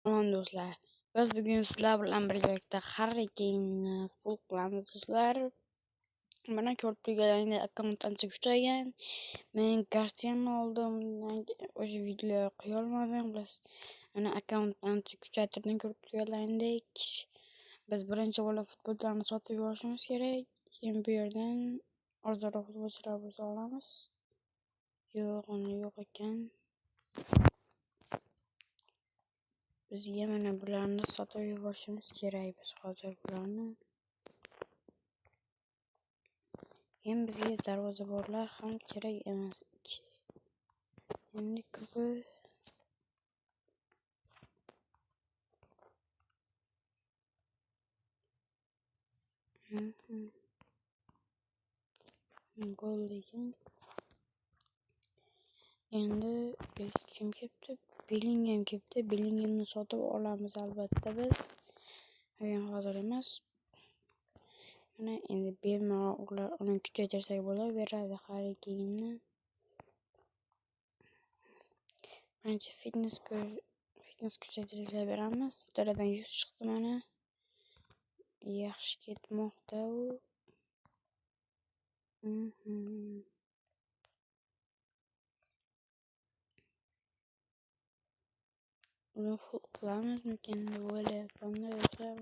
Aman do'stlar, biz bugun sizlar bilan birgalikda Harry Kane'ni full qilamiz do'stlar. Mana ko'rib turganlaringdek akkaunt ancha kuchaygan. Men Garcia'ni oldim, o'sha video qo'ya olmadim. Mana akkaunt ancha kuchaytirdim ko'rib turganlaringdek. Biz birinchi bo'lib futbolchilarni sotib yuborishimiz kerak. Keyin bu yerdan arzonroq futbolchilar bo'lsa olamiz. Yo'q ekan. Bizga mana bularni sotib yuborishimiz kerak. Biz hozir bularni. Hem bizga darvozaborlar ham kerak emas. Endi ko'pi gol degan. Endi kim kelibdi? Bellingham kelibdi. Bellinghamni sotib olamiz albatta biz. Hozir emas. Mana endi bemalol uni kuchaytirsak bo'laveradi Harry Kane'ni. Birinchi fitness kuchaytirishga beramiz. Daradan 100 chiqdi mana. Yaxshi ketmoqda u. Uni full qilamizmikan deb o'ylayapman-da do'stlar.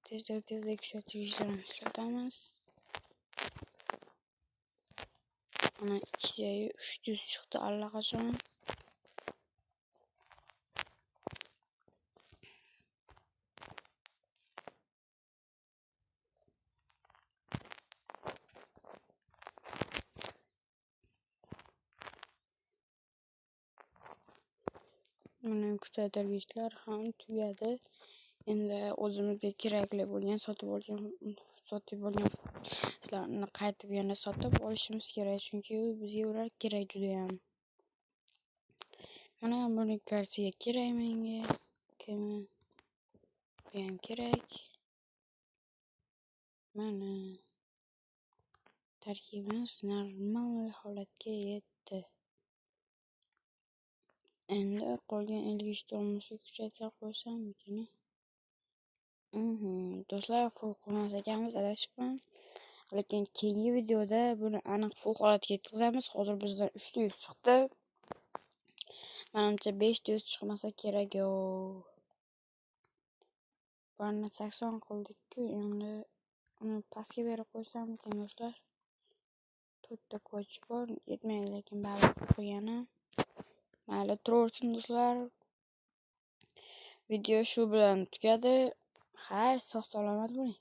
Tezda kuchaytirishlarni ishlatamiz. Mana 300 chiqdi allaqachon. Mana kuchaytirgichlar ham tugadi. Endi o'zimizga kerakli bo'lgan sotib olgan futbolchilarni qaytib yana sotib olishimiz kerak, chunki bizga ular kerak juda ham. Mana buni Garcia kerak menga. Bu ham kerak. Mana tarkibimiz normal holatga yetdi. Endi qolgan 50 ta olmosga kuchaytirib qo'ysammikin. Do'stlar, full qilmas ekanmiz, adashibman. Lekin keyingi videoda buni aniq full holatga yetkazamiz. Hozir bizdan 300 chiqdi. Menimcha 500 chiqmasa kerak yo. Barni 80 qildik-ku, endi uni pastga berib qo'ysammikin do'stlar. 4 ta ko'ch bor, yetmaydi lekin baribir qo'yganim. Mayli, turaversin do'stlar. Video shu bilan tugadi. Xayr, sog' salomat bo'ling.